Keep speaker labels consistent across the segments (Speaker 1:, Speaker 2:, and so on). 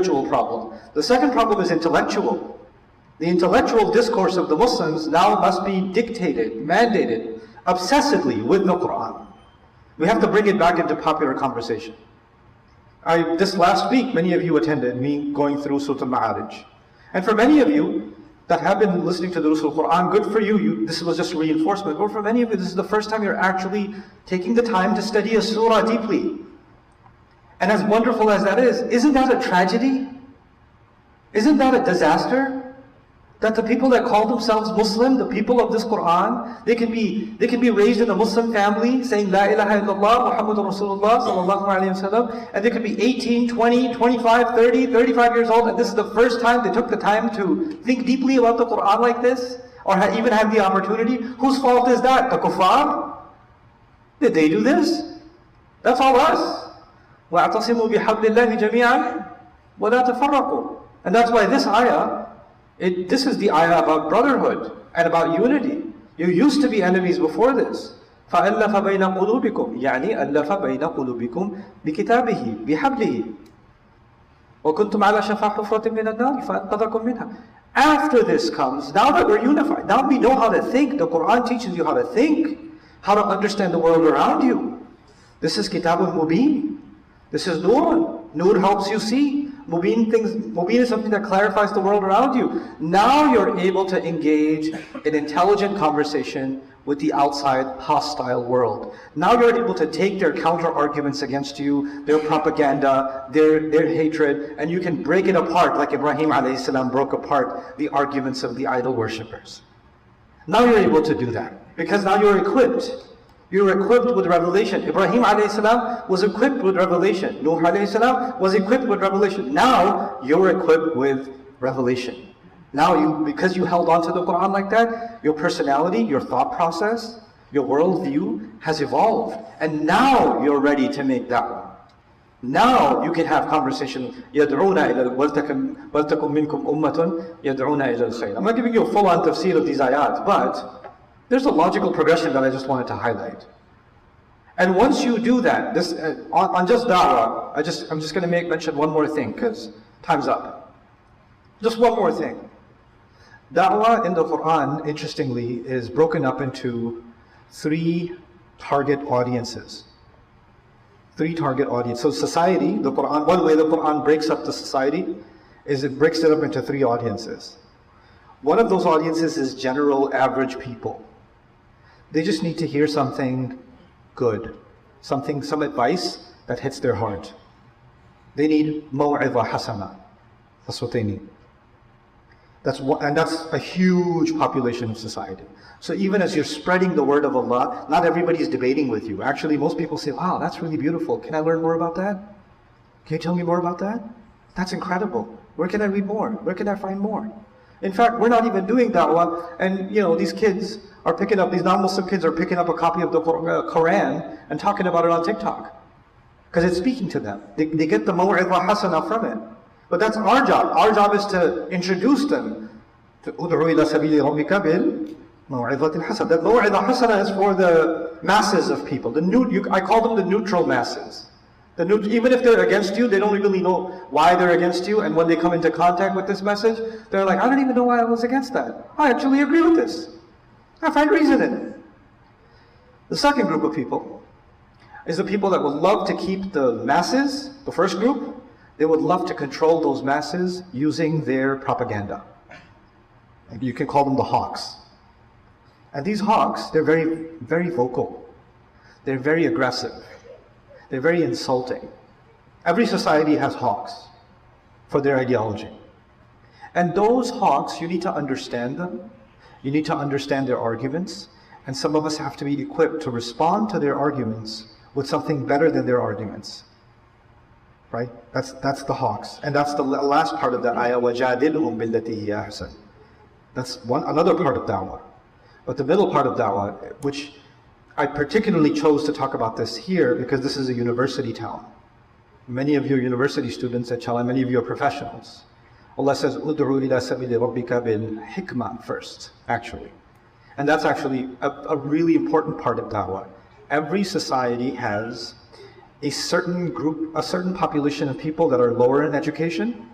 Speaker 1: problem. The second problem is intellectual. The intellectual discourse of the Muslims now must be dictated, mandated, obsessively with the Quran. We have to bring it back into popular conversation. This last week, many of you attended me going through Surah Al-Ma'arij. And for many of you that have been listening to the Durus al-Quran, good for you, this was just reinforcement. But for many of you, this is the first time you're actually taking the time to study a surah deeply. And as wonderful as that is, isn't that a tragedy? Isn't that a disaster? That the people that call themselves Muslim, the people of this Quran, they can be raised in a Muslim family saying La ilaha illallah Muhammadur Rasulullah sallallahu alayhi wa sallam, and they could be 18, 20, 25, 30, 35 years old, and this is the first time they took the time to think deeply about the Quran like this, or even have the opportunity. Whose fault is that? The kuffar? Did they do this? That's all us. وَاعْتَصِمُوا بِحَبْلِ اللَّهِ جَمِيعًا وَلَا تَفَرَّقُوا. And that's why this ayah, this is the ayah about brotherhood and about unity. You used to be enemies before this. فَأَلَّفَ بَيْنَ قُلُوبِكُمْ يعني أَلَّفَ بَيْنَ قُلُوبِكُمْ بِكِتَابِهِ بِحَبْلِهِ وَكُنْتُمْ عَلَى شَفَا حُفْرَةٍ مِنَ النَّارِ فَأَنْقَذَكُمْ مِنْهَا. After this comes, now that we're unified, now we know how to think. The Quran teaches you how to think, how to understand the world around you. This is Kitabun Mubin. This is Nur. Nur helps you see. Mubin is something that clarifies the world around you. Now you're able to engage in intelligent conversation with the outside hostile world. Now you're able to take their counter arguments against you, their propaganda, their hatred, and you can break it apart like Ibrahim alayhi salam broke apart the arguments of the idol worshippers. Now you're able to do that because now you're equipped. You're equipped with revelation. Ibrahim alayhi salam was equipped with revelation. Nuh alayhi salam was equipped with revelation. Now you're equipped with revelation. Now because you held on to the Quran like that, your personality, your thought process, your worldview has evolved. And now you're ready to make da'wah. Now you can have conversation. يَدْعُونَ إِلَى وَلْتَكُمْ مِنْكُمْ أُمَّةٌ يَدْعُونَ إِلَى الْخَيْرِ. I'm not giving you a full-on tafsir of these ayat, but there's a logical progression that I just wanted to highlight. And once you do that, this on just da'wah, I'm just going to mention one more thing because time's up. Just one more thing. Da'wah in the Quran, interestingly, is broken up into 3 target audiences. 3 target audiences. So society, the Quran, one way the Quran breaks up the society is it breaks it up into 3 audiences. One of those audiences is general average people. They just need to hear something good, some advice that hits their heart. They need maw'idha hasana. That's what they need. That's a huge population of society. So even as you're spreading the word of Allah, not everybody's debating with you. Actually, most people say, wow, that's really beautiful. Can I learn more about that? Can you tell me more about that? That's incredible. Where can I read more? Where can I find more? In fact, we're not even doing da'wah, and these kids are picking up, these non-Muslim kids are picking up a copy of the Quran and talking about it on TikTok. Because it's speaking to them. They get the maw'idha hasana from it. But that's our job. Our job is to introduce them to ud'u ila sabili rabbika bil maw'idhatil hasana. That maw'idha hasana is for the masses of people. I call them the neutral masses. Even if they're against you, they don't really know why they're against you, and when they come into contact with this message, they're like, I don't even know why I was against that. I actually agree with this. I find reason in it. The second group of people is the people that would love to keep the masses, the first group, they would love to control those masses using their propaganda. You can call them the hawks. And these hawks, they're very, very vocal. They're very aggressive. They're very insulting. Every society has hawks for their ideology. And those hawks, you need to understand them. You need to understand their arguments. And some of us have to be equipped to respond to their arguments with something better than their arguments. Right? That's the hawks. And that's the last part of that ayah, وَجَادِلْهُمْ بِالَّتِي هِيَ أَحْسَنُ. That's another part of da'wah. But the middle part of da'wah, which I particularly chose to talk about this here because this is a university town. Many of you are university students at Chala, many of you are professionals. Allah says, "Ud'u ila sabili rabbika bil hikmah" first, actually. And that's actually a really important part of da'wah. Every society has a certain group, a certain population of people that are lower in education.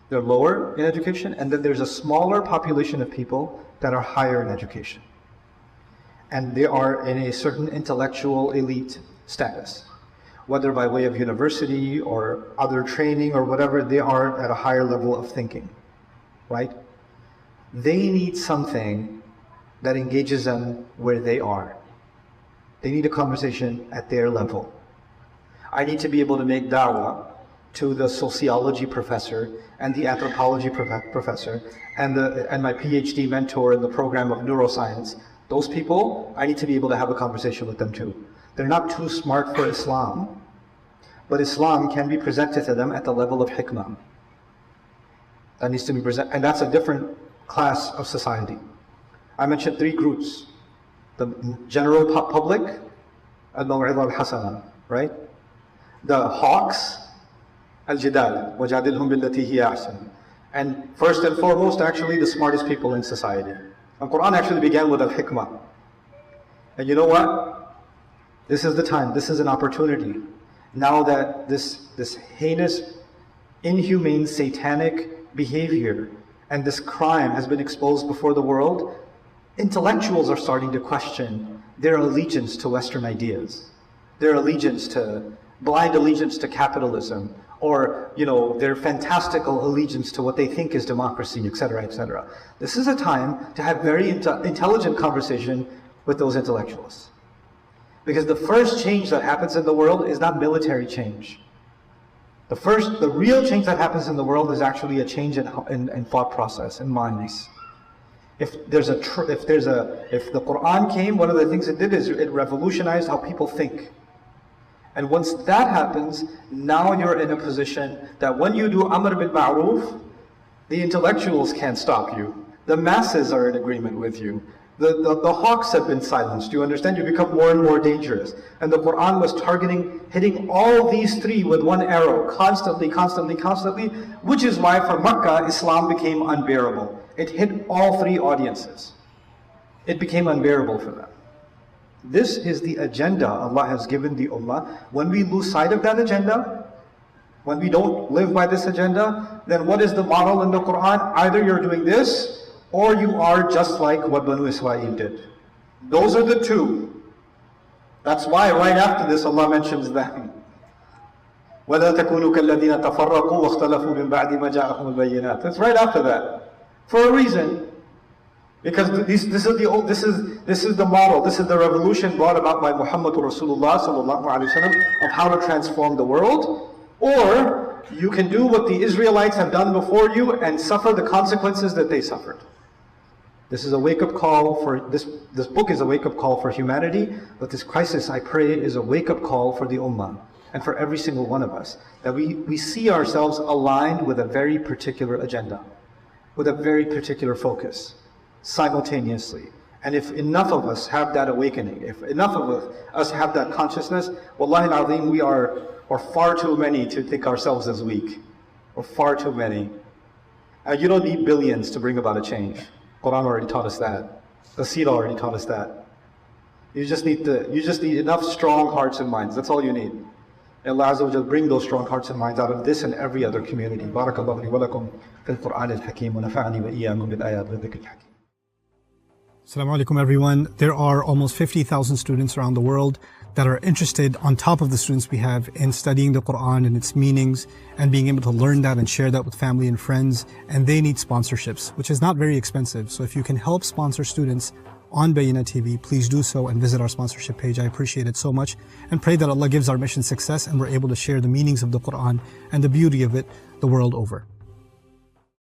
Speaker 1: They're lower in education, and then there's a smaller population of people that are higher in education. And they are in a certain intellectual elite status. Whether by way of university or other training or whatever, they are at a higher level of thinking, right? They need something that engages them where they are. They need a conversation at their level. I need to be able to make da'wah to the sociology professor and the anthropology professor and my PhD mentor in the program of neuroscience. Those people, I need to be able to have a conversation with them too. They're not too smart for Islam, but Islam can be presented to them at the level of hikmah. That needs to be presented, and that's a different class of society. I mentioned three groups: the general public, al-maw'idha al-hasana, right? The hawks, al-jidal, wajadilhum billati hiya ahsan. And first and foremost, actually, the smartest people in society. The Quran actually began with al-hikmah. And you know what? This is the time, this is an opportunity. Now that this heinous, inhumane, satanic behavior and this crime has been exposed before the world, intellectuals are starting to question their allegiance to Western ideas, their blind allegiance to capitalism, or their fantastical allegiance to what they think is democracy, etc., etc. This is a time to have very intelligent conversation with those intellectuals. Because the first change that happens in the world is not military change. The real change that happens in the world is actually a change in thought process, in minds. If the Quran came, one of the things it did is it revolutionized how people think. And once that happens, now you're in a position that when you do amr bil ma'ruf, the intellectuals can't stop you. The masses are in agreement with you. The hawks have been silenced. You understand? You become more and more dangerous. And the Quran was hitting all these three with one arrow, constantly, which is why for Makkah, Islam became unbearable. It hit all three audiences. It became unbearable for them. This is the agenda Allah has given the Ummah. When we lose sight of that agenda, when we don't live by this agenda, then what is the model in the Quran? Either you're doing this, or you are just like what Banu Israel did. Those are the two. That's why right after this Allah mentions them. وَلَا تَكُونُوا كَالَّذِينَ تَفَرَّقُوا وَاخْتَلَفُوا مِنْ بَعْدِ مَا جَاءَهُمُ الْبَيِّنَاتُ. That's right after that. For a reason. Because this is the model, this is the revolution brought about by Muhammad Rasulullah sallallahu alaihi wasallam of how to transform the world. Or you can do what the Israelites have done before you and suffer the consequences that they suffered. This is a wake-up call for this book is a wake-up call for humanity, but this crisis, I pray, is a wake-up call for the Ummah and for every single one of us, that we see ourselves aligned with a very particular agenda, with a very particular focus, simultaneously. And if enough of us have that awakening, if enough of us have that consciousness, wallahi al-azim, we are far too many to think ourselves as weak, or far too many. You don't need billions to bring about a change. Quran already taught us that. The Seerah already taught us that. You just need enough strong hearts and minds. That's all you need. And Allah Azza wa Jal bring those strong hearts and minds out of this and every other community. Barakallahu li wa lakum fil Qur'an al-Hakim wa nafa'ani wa iyyakum bil ayat wa dhikr al-Hakim.
Speaker 2: Assalamu alaikum everyone. There are almost 50,000 students around the world that are interested, on top of the students we have, in studying the Quran and its meanings and being able to learn that and share that with family and friends. And they need sponsorships, which is not very expensive. So if you can help sponsor students on Bayyinah TV, please do so and visit our sponsorship page. I appreciate it so much and pray that Allah gives our mission success and we're able to share the meanings of the Quran and the beauty of it the world over.